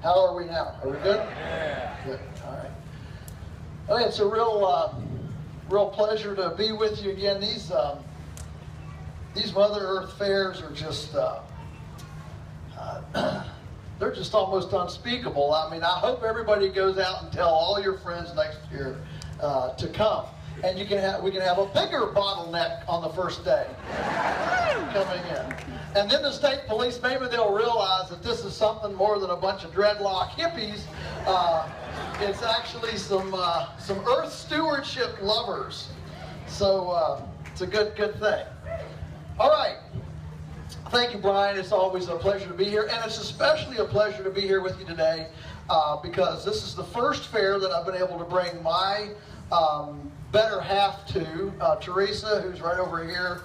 How are we now? Are we good? Yeah. Good. All right. Well, it's a real pleasure to be with you again. These Mother Earth fairs are just they're just almost unspeakable. I mean, I hope everybody goes out and tell all your friends next year to come, and we can have a bigger bottleneck on the first day coming in. And then the state police, maybe they'll realize that this is something more than a bunch of dreadlock hippies. It's actually some Earth stewardship lovers. So it's a good thing. All right. Thank you, Brian. It's always a pleasure to be here. And it's especially a pleasure to be here with you today because this is the first fair that I've been able to bring my better half to, Teresa, who's right over here.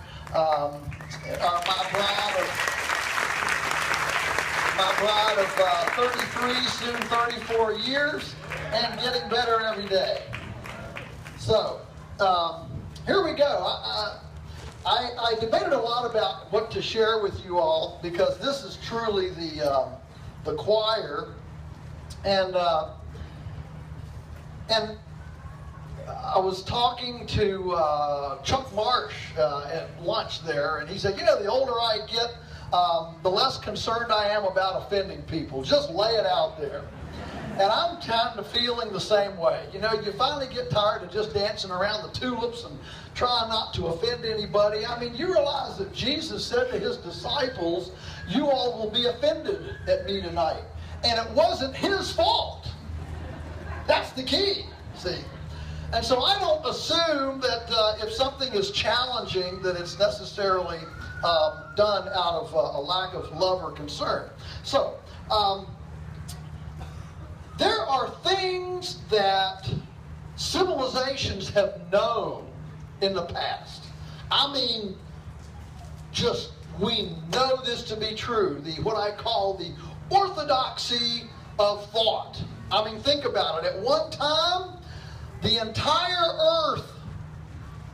My bride of 33, soon 34 years, and getting better every day. So, here we go. I debated a lot about what to share with you all because this is truly the choir, and I was talking to Chuck Marsh at lunch there, and he said, you know, the older I get, the less concerned I am about offending people. Just lay it out there. And I'm kind of feeling the same way. You know, you finally get tired of just dancing around the tulips and trying not to offend anybody. I mean, you realize that Jesus said to his disciples, you all will be offended at me tonight. And it wasn't his fault. That's the key, see. And so I don't assume that if something is challenging that it's necessarily done out of a lack of love or concern. So, there are things that civilizations have known in the past. I mean, just we know this to be true. What I call the orthodoxy of thought. I mean, think about it. At one time, the entire earth,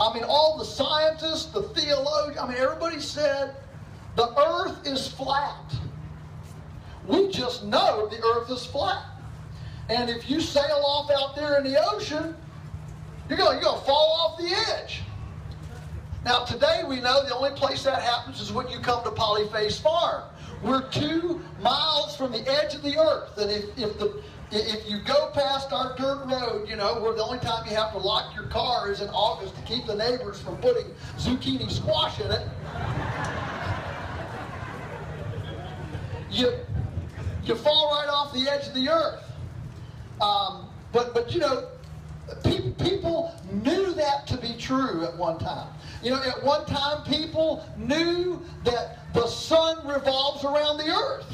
I mean, all the scientists, the theologians, I mean, everybody said the earth is flat. We just know the earth is flat. And if you sail off out there in the ocean, you're going to fall off the edge. Now, today we know the only place that happens is when you come to Polyface Farm. We're 2 miles from the edge of the earth. And if you go past our dirt road, you know, where the only time you have to lock your car is in August to keep the neighbors from putting zucchini squash in it. You fall right off the edge of the earth. But you know, people knew that to be true at one time. You know, at one time people knew that the sun revolves around the earth.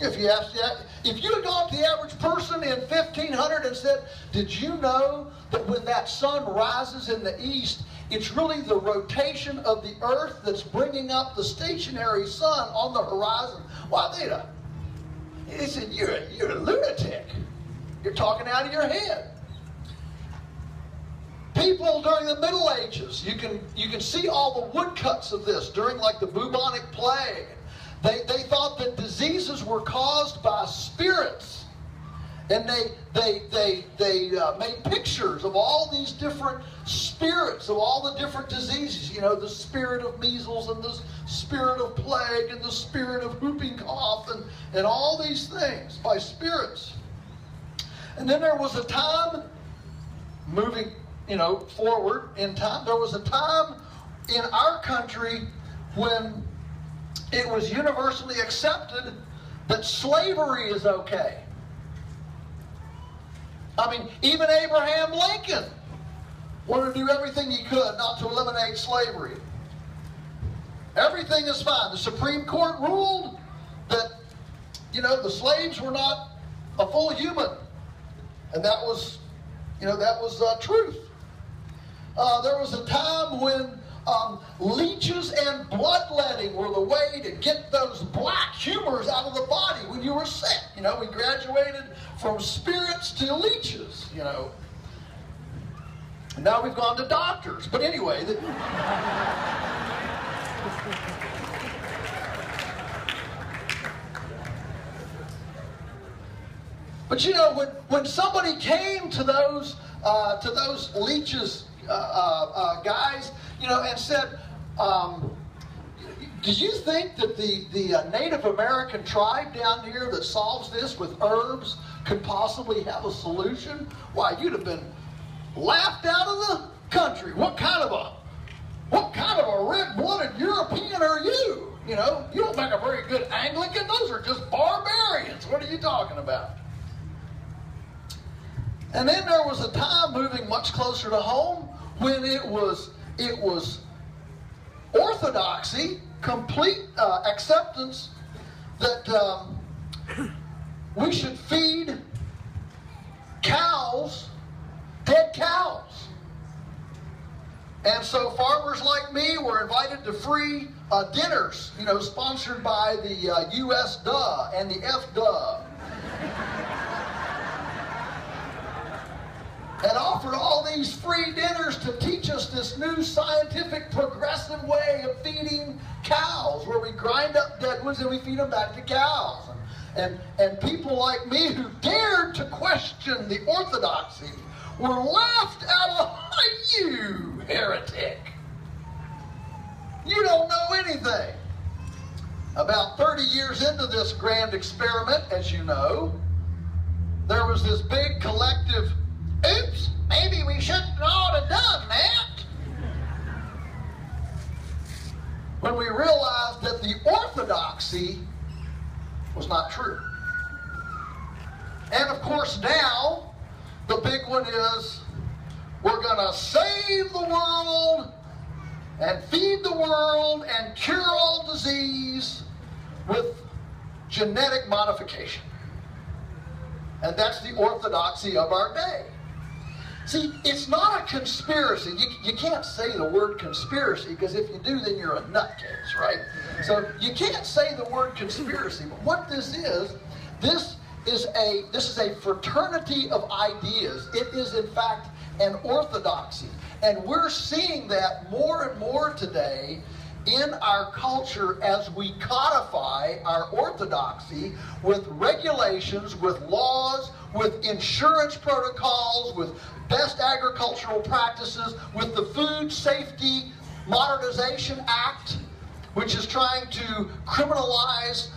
If you had gone to the average person in 1500 and said, did you know that when that sun rises in the east, it's really the rotation of the earth that's bringing up the stationary sun on the horizon? Why, they said, you're a lunatic. You're talking out of your head. People during the Middle Ages, you can see all the woodcuts of this during like the bubonic plague. They thought that diseases were caused by spirits, and they made pictures of all these different spirits of all the different diseases. You know, the spirit of measles and the spirit of plague and the spirit of whooping cough and all these things by spirits. And then there was a time, moving, you know, forward in time, there was a time in our country when it was universally accepted that slavery is okay. I mean, even Abraham Lincoln wanted to do everything he could not to eliminate slavery. Everything is fine. The Supreme Court ruled that, you know, the slaves were not a full human. And that was, you know, that was truth. There was a time when leeches and bloodletting were the way to get those black humors out of the body when you were sick. You know, we graduated from spirits to leeches, you know. And now we've gone to doctors. But anyway, But you know, when somebody came to those leeches guys, you know, and said, do you think that the Native American tribe down here that solves this with herbs could possibly have a solution? Why, you'd have been laughed out of the country. What kind of a red-blooded European are you? You know, you don't make a very good Anglican. Those are just barbarians. What are you talking about? And then there was a time moving much closer to home when it was orthodoxy, complete acceptance that we should feed cows, dead cows. And so farmers like me were invited to free dinners, you know, sponsored by the U.S. Duh and the F-Duh. And offered all these free dinners to teach us this new scientific progressive way of feeding cows, where we grind up deadwoods and we feed them back to cows. And people like me who dared to question the orthodoxy were laughed out of, you heretic. You don't know anything. About 30 years into this grand experiment, as you know, there was this big collective, oops, maybe we shouldn't ought have done that. When we realized that the orthodoxy was not true. And of course now, the big one is, we're going to save the world and feed the world and cure all disease with genetic modification. And that's the orthodoxy of our day. See, it's not a conspiracy. You can't say the word conspiracy, because if you do, then you're a nutcase, right? So you can't say the word conspiracy. But what this is a fraternity of ideas. It is, in fact, an orthodoxy. And we're seeing that more and more today in our culture as we codify our orthodoxy with regulations, with laws, with insurance protocols, with best agricultural practices, with the Food Safety Modernization Act, which is trying to criminalize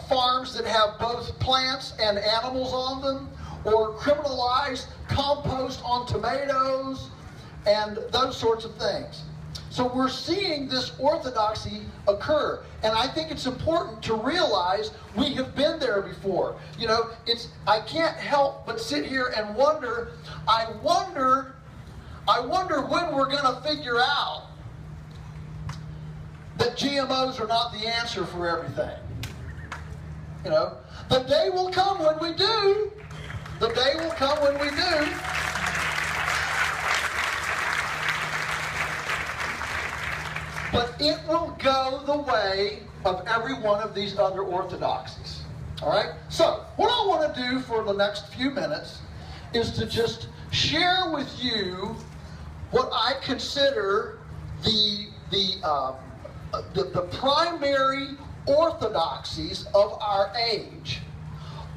farms that have both plants and animals on them, or criminalize compost on tomatoes, and those sorts of things. So we're seeing this orthodoxy occur. And I think it's important to realize we have been there before. You know, I can't help but sit here and wonder, I wonder when we're going to figure out that GMOs are not the answer for everything. You know, the day will come when we do. The day will come when we do. But it will go the way of every one of these other orthodoxies. All right? So, what I want to do for the next few minutes is to just share with you what I consider the primary orthodoxies of our age,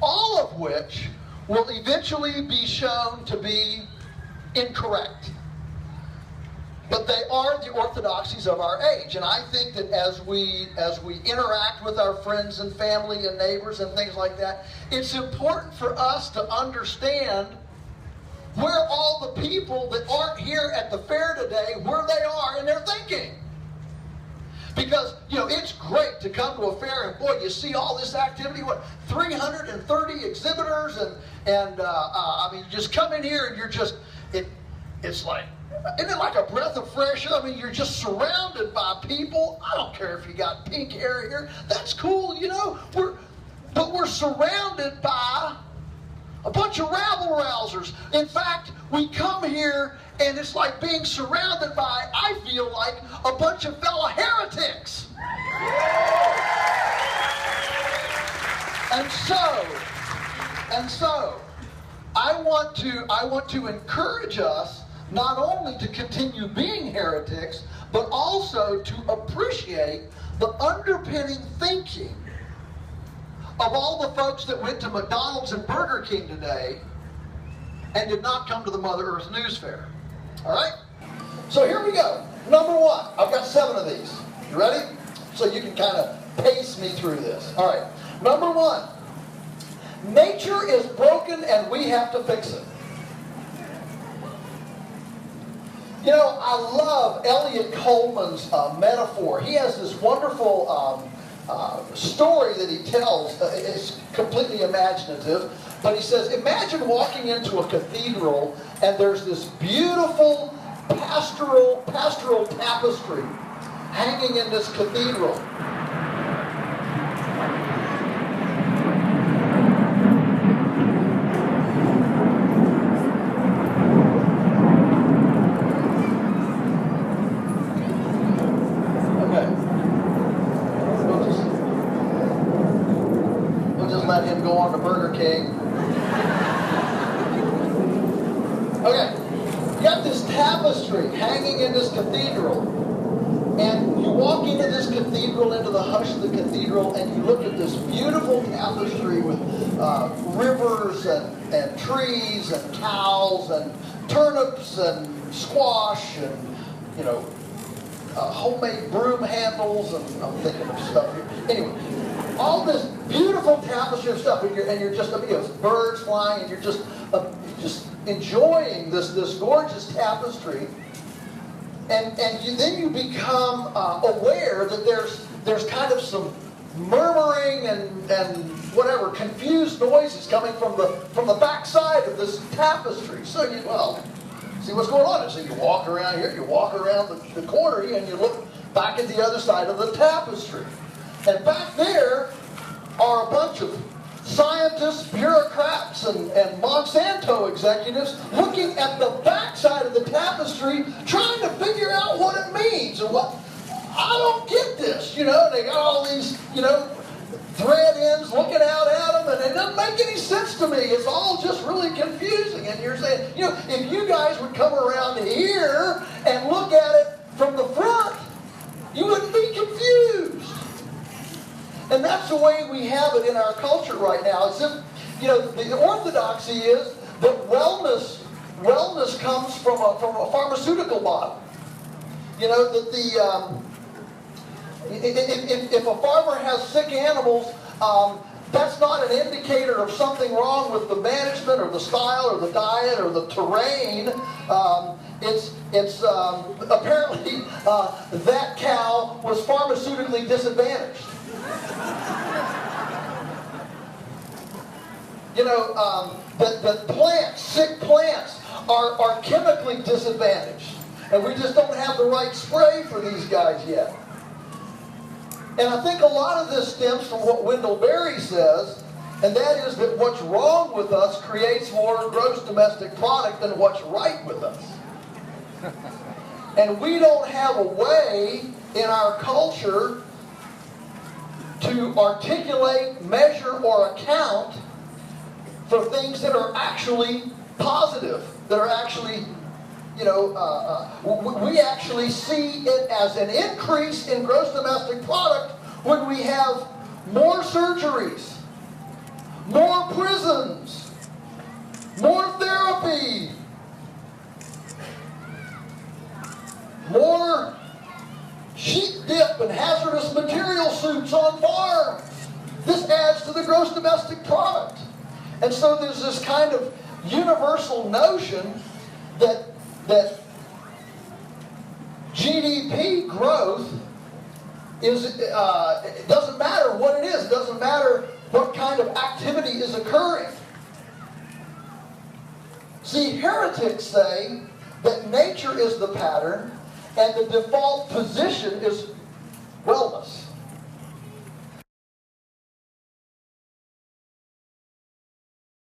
all of which will eventually be shown to be incorrect. But they are the orthodoxies of our age. And I think that as we interact with our friends and family and neighbors and things like that, it's important for us to understand where all the people that aren't here at the fair today, where they are in their thinking. Because, you know, it's great to come to a fair and, boy, you see all this activity, 330 exhibitors, and I mean, you just come in here and you're just, it's like, isn't it like a breath of fresh air? I mean, you're just surrounded by people. I don't care if you got pink hair here. That's cool, you know. But we're surrounded by a bunch of rabble-rousers. In fact, we come here and it's like being surrounded by, I feel like, a bunch of fellow heretics. And so, I want to encourage us not only to continue being heretics, but also to appreciate the underpinning thinking of all the folks that went to McDonald's and Burger King today and did not come to the Mother Earth News Fair. All right? So here we go. Number one. I've got 7 of these. You ready? So you can kind of pace me through this. All right. Number one. Nature is broken and we have to fix it. You know, I love Elliot Coleman's metaphor. He has this wonderful story that he tells. It's completely imaginative. But he says, imagine walking into a cathedral and there's this beautiful pastoral tapestry hanging in this cathedral. Let him go on to Burger King. Okay, you got this tapestry hanging in this cathedral, and you walk into this cathedral, into the hush of the cathedral, and you look at this beautiful tapestry with rivers and trees and cows and turnips and squash and, you know, homemade broom handles, and I'm thinking of stuff here. Anyway, all this beautiful tapestry of stuff, and you're just, you know, birds flying, and you're just enjoying this gorgeous tapestry, and then you become aware that there's kind of some murmuring and whatever confused noises coming from the backside of this tapestry. So you see what's going on. So you walk around here, you walk around the corner here, and you look back at the other side of the tapestry. And back there are a bunch of scientists, bureaucrats, and Monsanto executives looking at the backside of the tapestry, trying to figure out what it means. And I don't get this, you know. They got all these, you know, thread ends looking out at them, and it doesn't make any sense to me. It's all just really confusing. And you're saying, you know, if you guys would come around here and look at it from the front, you wouldn't be confused. And that's the way we have it in our culture right now. It's just, you know, the orthodoxy is that wellness comes from a pharmaceutical model. You know, that if a farmer has sick animals, that's not an indicator of something wrong with the management or the style or the diet or the terrain. It's apparently that cow was pharmaceutically disadvantaged. You know, the plants, sick plants, are chemically disadvantaged. And we just don't have the right spray for these guys yet. And I think a lot of this stems from what Wendell Berry says, and that is that what's wrong with us creates more gross domestic product than what's right with us. And we don't have a way in our culture to articulate, measure, or account for things that are actually positive, that are actually, you know, we actually see it as an increase in gross domestic product when we have more surgeries, more prisons, more therapy, more sheep dip and hazardous material suits on farms. This adds to the gross domestic product. And so there's this kind of universal notion that GDP growth is, it doesn't matter what it is. It doesn't matter what kind of activity is occurring. See, heretics say that nature is the pattern and the default position is wellness.